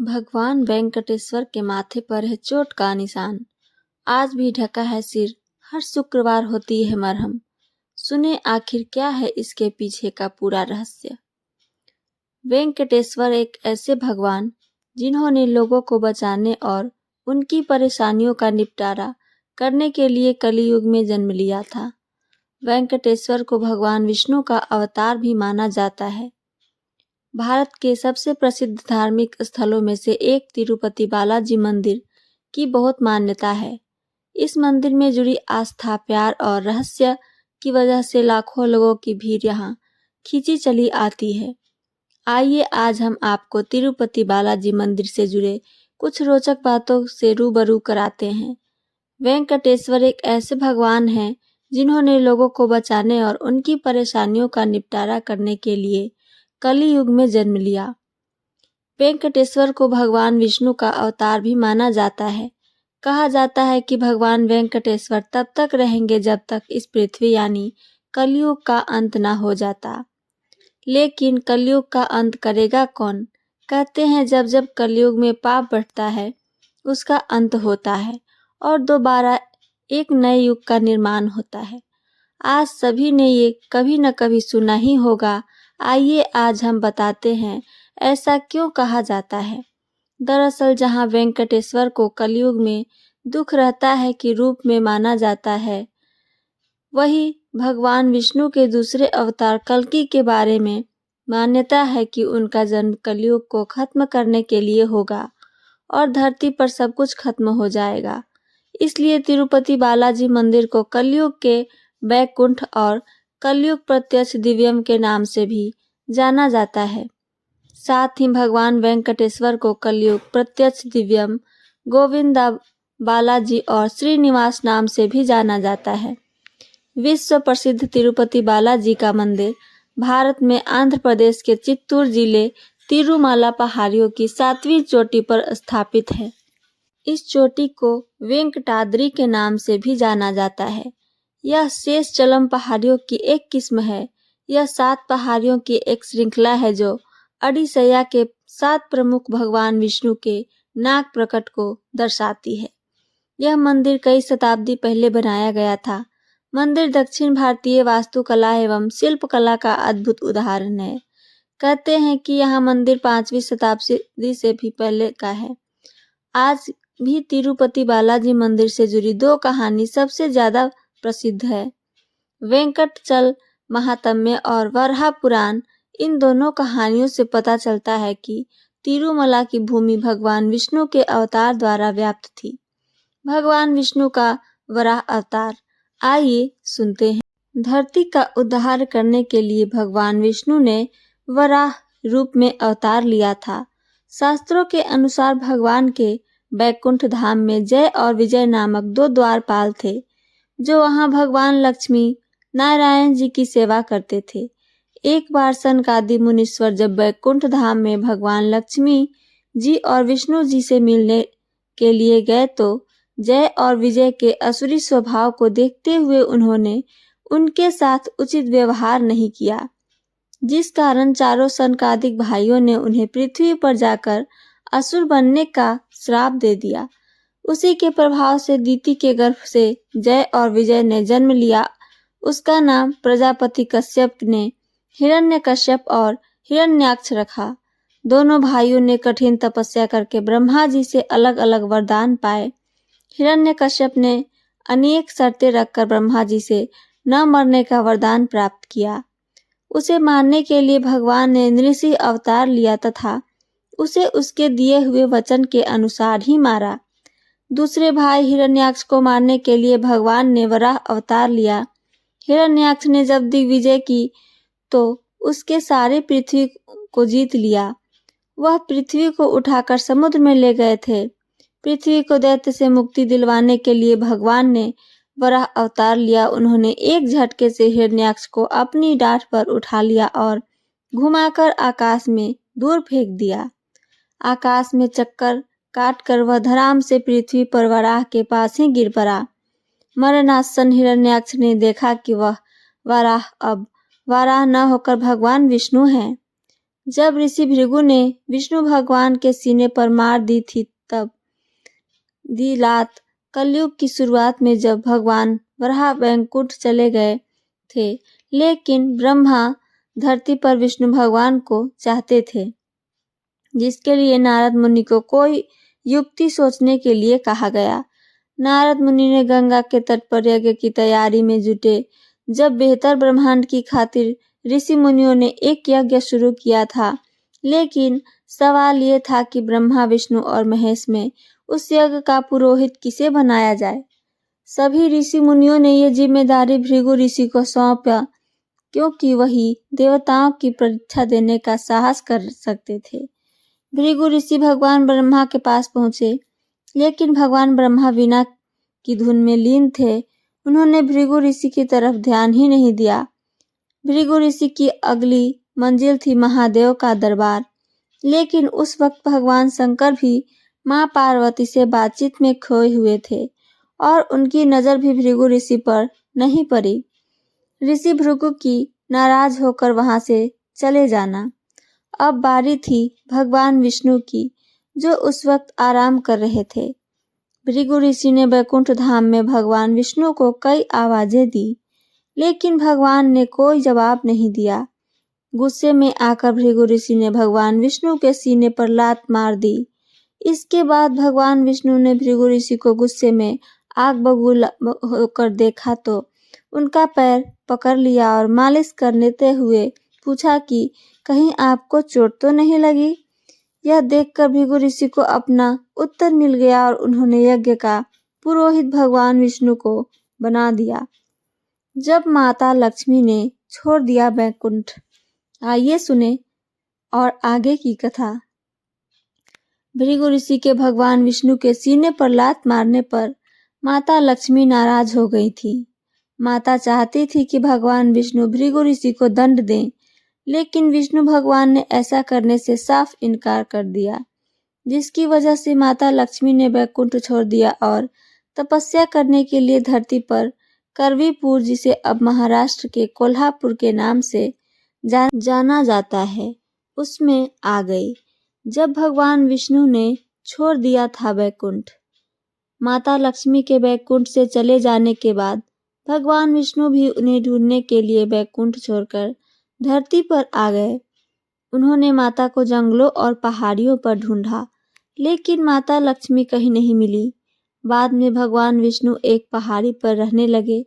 भगवान वेंकटेश्वर के माथे पर है चोट का निशान, आज भी ढका है सिर, हर शुक्रवार होती है मरहम। सुने आखिर क्या है इसके पीछे का पूरा रहस्य। वेंकटेश्वर एक ऐसे भगवान जिन्होंने लोगों को बचाने और उनकी परेशानियों का निपटारा करने के लिए कलियुग में जन्म लिया था। वेंकटेश्वर को भगवान विष्णु का अवतार भी माना जाता है। भारत के सबसे प्रसिद्ध धार्मिक स्थलों में से एक तिरुपति बालाजी मंदिर की बहुत मान्यता है। इस मंदिर में जुड़ी आस्था, प्यार और रहस्य की वजह से लाखों लोगों की भीड़ यहाँ खींची चली आती है। आइए आज हम आपको तिरुपति बालाजी मंदिर से जुड़े कुछ रोचक बातों से रूबरू कराते हैं। वेंकटेश्वर एक ऐसे भगवान हैं जिन्होंने लोगों को बचाने और उनकी परेशानियों का निपटारा करने के लिए कलियुग में जन्म लिया। वेंकटेश्वर को भगवान विष्णु का अवतार भी माना जाता है। कहा जाता है कि भगवान वेंकटेश्वर तब तक रहेंगे जब तक इस पृथ्वी यानी कलियुग का अंत ना हो जाता। लेकिन कलियुग का अंत करेगा कौन? कहते हैं जब जब कलियुग में पाप बढ़ता है उसका अंत होता है और दोबारा एक नए युग का निर्माण होता है। आज सभी ने ये कभी न कभी सुना ही होगा। आइए आज हम बताते हैं ऐसा क्यों कहा जाता है। दरअसल जहाँ वेंकटेश्वर को कलियुग में दुख रहता है कि रूप में माना जाता है, वही भगवान विष्णु के दूसरे अवतार कल्कि के बारे में मान्यता है कि उनका जन्म कलियुग को खत्म करने के लिए होगा और धरती पर सब कुछ खत्म हो जाएगा। इसलिए तिरुपति बालाजी मंदिर को कलियुग के वैकुंठ और कलियुग प्रत्यक्ष दिव्यम के नाम से भी जाना जाता है। साथ ही भगवान वेंकटेश्वर को कलियुग प्रत्यक्ष दिव्यम, गोविंदा बालाजी और श्रीनिवास नाम से भी जाना जाता है। विश्व प्रसिद्ध तिरुपति बालाजी का मंदिर भारत में आंध्र प्रदेश के चित्तूर जिले तिरुमाला पहाड़ियों की 7वीं चोटी पर स्थापित है। इस चोटी को वेंकटाद्रि के नाम से भी जाना जाता है। यह शेषचलम पहाड़ियों की एक किस्म है। यह 7 पहाड़ियों की एक श्रृंखला है जो ओडिशा के 7 प्रमुख भगवान विष्णु के नाग प्रकट को दर्शाती है। यह मंदिर कई शताब्दी पहले बनाया गया था। मंदिर दक्षिण भारतीय वास्तुकला एवं शिल्पकला का अद्भुत उदाहरण है। कहते हैं कि यह मंदिर 5वीं शताब्दी से भी पहले का है। आज भी तिरुपति बालाजी मंदिर से जुड़ी 2 कहानी सबसे ज्यादा प्रसिद्ध है। वेंकटचल महात्म्य और वराह पुराण। इन दोनों कहानियों से पता चलता है कि तिरुमला की भूमि भगवान विष्णु के अवतार द्वारा व्याप्त थी। भगवान विष्णु का वराह अवतार, आइए सुनते हैं। धरती का उद्धार करने के लिए भगवान विष्णु ने वराह रूप में अवतार लिया था। शास्त्रों के अनुसार भगवान के बैकुंठ धाम में जय और विजय नामक 2 द्वारपाल थे जो वहां भगवान लक्ष्मी नारायण जी की सेवा करते थे। एक बार सनकादि मुनीश्वर जब बैकुंठ धाम में भगवान लक्ष्मी जी और विष्णु जी से मिलने के लिए गए तो जय और विजय के असुरी स्वभाव को देखते हुए उन्होंने उनके साथ उचित व्यवहार नहीं किया, जिस कारण चारों सनकादिक भाइयों ने उन्हें पृथ्वी पर जाकर असुर बनने का श्राप दे दिया। उसी के प्रभाव से दीति के गर्भ से जय और विजय ने जन्म लिया। उसका नाम प्रजापति कश्यप ने हिरण्यकश्यप और हिरण्याक्ष रखा। दोनों भाइयों ने कठिन तपस्या करके ब्रह्मा जी से अलग अलग वरदान पाए। हिरण्यकश्यप ने अनेक शर्तें रखकर ब्रह्मा जी से न मरने का वरदान प्राप्त किया। उसे मारने के लिए भगवान ने नृसिंह अवतार लिया तथा उसे उसके दिए हुए वचन के अनुसार ही मारा। दूसरे भाई हिरण्याक्ष को मारने के लिए भगवान ने वराह अवतार लिया। हिरण्याक्ष ने जब दिग्विजय की तो उसके सारे पृथ्वी को जीत लिया। वह पृथ्वी को उठाकर समुद्र में ले गए थे। पृथ्वी को दैत्य से मुक्ति दिलवाने के लिए भगवान ने वराह अवतार लिया। उन्होंने एक झटके से हिरण्याक्ष को अपनी डांट पर उठा लिया और घुमाकर आकाश में दूर फेंक दिया। आकाश में चक्कर काटकर वह धड़ाम से पृथ्वी पर वराह के पास ही गिर पड़ा। मरणासन हिरण्याक्ष ने देखा कि वह वराह अब वराह न होकर भगवान विष्णु हैं। जब ऋषि भृगु ने विष्णु भगवान के सीने पर मार दी थी तब दी लात। कलयुग की शुरुआत में जब भगवान वराह वैकुंठ चले गए थे, लेकिन ब्रह्मा धरती पर विष्णु भगवान को चाहते थे, जिसके लिए नारद मुनि को कोई युक्ति सोचने के लिए कहा गया। नारद मुनि ने गंगा के तट पर यज्ञ की तैयारी में जुटे। जब बेहतर ब्रह्मांड की खातिर ऋषि मुनियों ने एक यज्ञ शुरू किया था, लेकिन सवाल ये था कि ब्रह्मा, विष्णु और महेश में उस यज्ञ का पुरोहित किसे बनाया जाए। सभी ऋषि मुनियों ने ये जिम्मेदारी भृगु ऋषि को सौंपा, क्योंकि वही देवताओं की परीक्षा देने का साहस कर सकते थे। भृगु ऋषि भगवान ब्रह्मा के पास पहुंचे, लेकिन भगवान ब्रह्मा वीणा की धुन में लीन थे। उन्होंने भृगु ऋषि की तरफ ध्यान ही नहीं दिया। भृगु ऋषि की अगली मंजिल थी महादेव का दरबार, लेकिन उस वक्त भगवान शंकर भी मां पार्वती से बातचीत में खोए हुए थे और उनकी नजर भी भृगु ऋषि पर नहीं पड़ी। ऋषि भृगु की नाराज होकर वहां से चले जाना। अब बारी थी भगवान विष्णु की, जो उस वक्त आराम कर रहे थे। भृगु ऋषि ने वैकुंठ धाम में भगवान विष्णु को कई आवाजें दी, लेकिन भगवान ने कोई जवाब नहीं दिया। गुस्से में आकर भृगु ऋषि ने भगवान विष्णु के सीने पर लात मार दी। इसके बाद भगवान विष्णु ने भृगु ऋषि को गुस्से में आग बबूला होकर देखा तो उनका पैर पकड़ लिया और मालिश करते हुए पूछा कि कहीं आपको चोट तो नहीं लगी। यह देखकर भृगु ऋषि को अपना उत्तर मिल गया और उन्होंने यज्ञ का पुरोहित भगवान विष्णु को बना दिया। जब माता लक्ष्मी ने छोड़ दिया वैकुंठ, आइए सुने और आगे की कथा। भृगु ऋषि के भगवान विष्णु के सीने पर लात मारने पर माता लक्ष्मी नाराज हो गई थी। माता चाहती थी कि भगवान विष्णु भृगु ऋषि को दंड दें, लेकिन विष्णु भगवान ने ऐसा करने से साफ इनकार कर दिया, जिसकी वजह से माता लक्ष्मी ने वैकुंठ छोड़ दिया और तपस्या करने के लिए धरती पर करवीपुर, जिसे अब महाराष्ट्र के कोल्हापुर के नाम से जाना जाता है, उसमें आ गई। जब भगवान विष्णु ने छोड़ दिया था वैकुंठ, माता लक्ष्मी के वैकुंठ से चले जाने के बाद भगवान विष्णु भी उन्हें ढूंढने के लिए वैकुंठ छोड़कर धरती पर आ गए। उन्होंने माता को जंगलों और पहाड़ियों पर ढूंढा, लेकिन माता लक्ष्मी कहीं नहीं मिली। बाद में भगवान विष्णु एक पहाड़ी पर रहने लगे,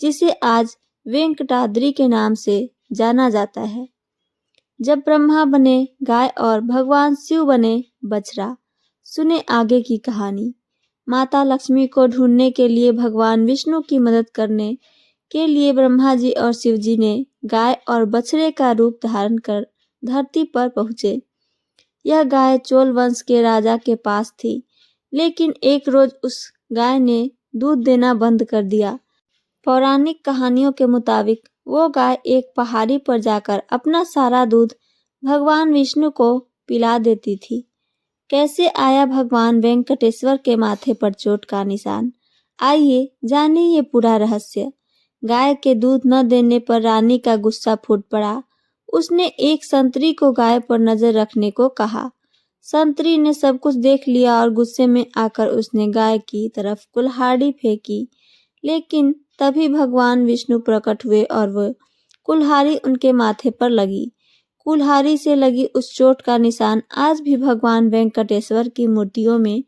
जिसे आज वेंकटाद्रि के नाम से जाना जाता है। जब ब्रह्मा बने गाय और भगवान शिव बने बछड़ा। सुने आगे की कहानी। माता लक्ष्मी को ढूंढने के लिए भगवान विष्णु की मदद करने के लिए ब्रह्मा जी और शिव जी ने गाय और बछड़े का रूप धारण कर धरती पर पहुंचे। यह गाय चोल वंश के राजा के पास थी, लेकिन एक रोज उस गाय ने दूध देना बंद कर दिया। पौराणिक कहानियों के मुताबिक वो गाय एक पहाड़ी पर जाकर अपना सारा दूध भगवान विष्णु को पिला देती थी। कैसे आया भगवान वेंकटेश्वर के माथे पर चोट का निशान? आइए जानिए ये पूरा रहस्य। गाय के दूध न देने पर रानी का गुस्सा फूट पड़ा। उसने एक संतरी को गाय पर नजर रखने को कहा। संतरी ने सब कुछ देख लिया और गुस्से में आकर उसने गाय की तरफ कुल्हाड़ी फेंकी, लेकिन तभी भगवान विष्णु प्रकट हुए और वह कुल्हाड़ी उनके माथे पर लगी। कुल्हाड़ी से लगी उस चोट का निशान आज भी भगवान वेंकटेश्वर की मूर्तियों में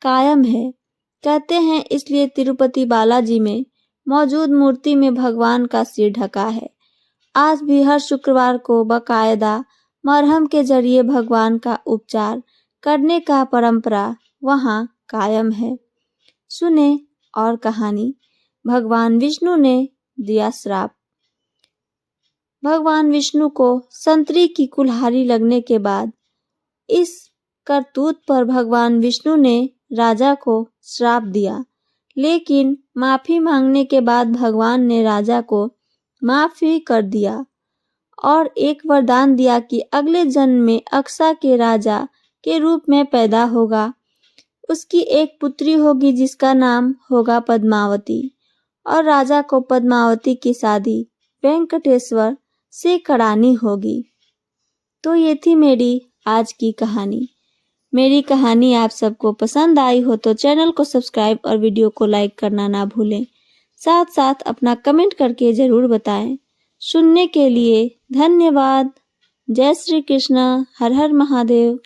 कायम है। कहते हैं इसलिए तिरुपति बालाजी में मौजूद मूर्ति में भगवान का सिर ढका है। आज भी हर शुक्रवार को बाकायदा मरहम के जरिए भगवान का उपचार करने का परंपरा वहां कायम है। सुने और कहानी। भगवान विष्णु ने दिया श्राप। भगवान विष्णु को संतरी की कुल्हाड़ी लगने के बाद इस करतूत पर भगवान विष्णु ने राजा को श्राप दिया, लेकिन माफी मांगने के बाद भगवान ने राजा को माफी कर दिया और एक वरदान दिया कि अगले जन्म में अक्सा के राजा के रूप में पैदा होगा। उसकी एक पुत्री होगी जिसका नाम होगा पद्मावती, और राजा को पद्मावती की शादी वेंकटेश्वर से करानी होगी। तो ये थी मेरी आज की कहानी। मेरी कहानी आप सबको पसंद आई हो तो चैनल को सब्सक्राइब और वीडियो को लाइक करना ना भूलें। साथ साथ अपना कमेंट करके ज़रूर बताएं। सुनने के लिए धन्यवाद। जय श्री कृष्ण। हर हर महादेव।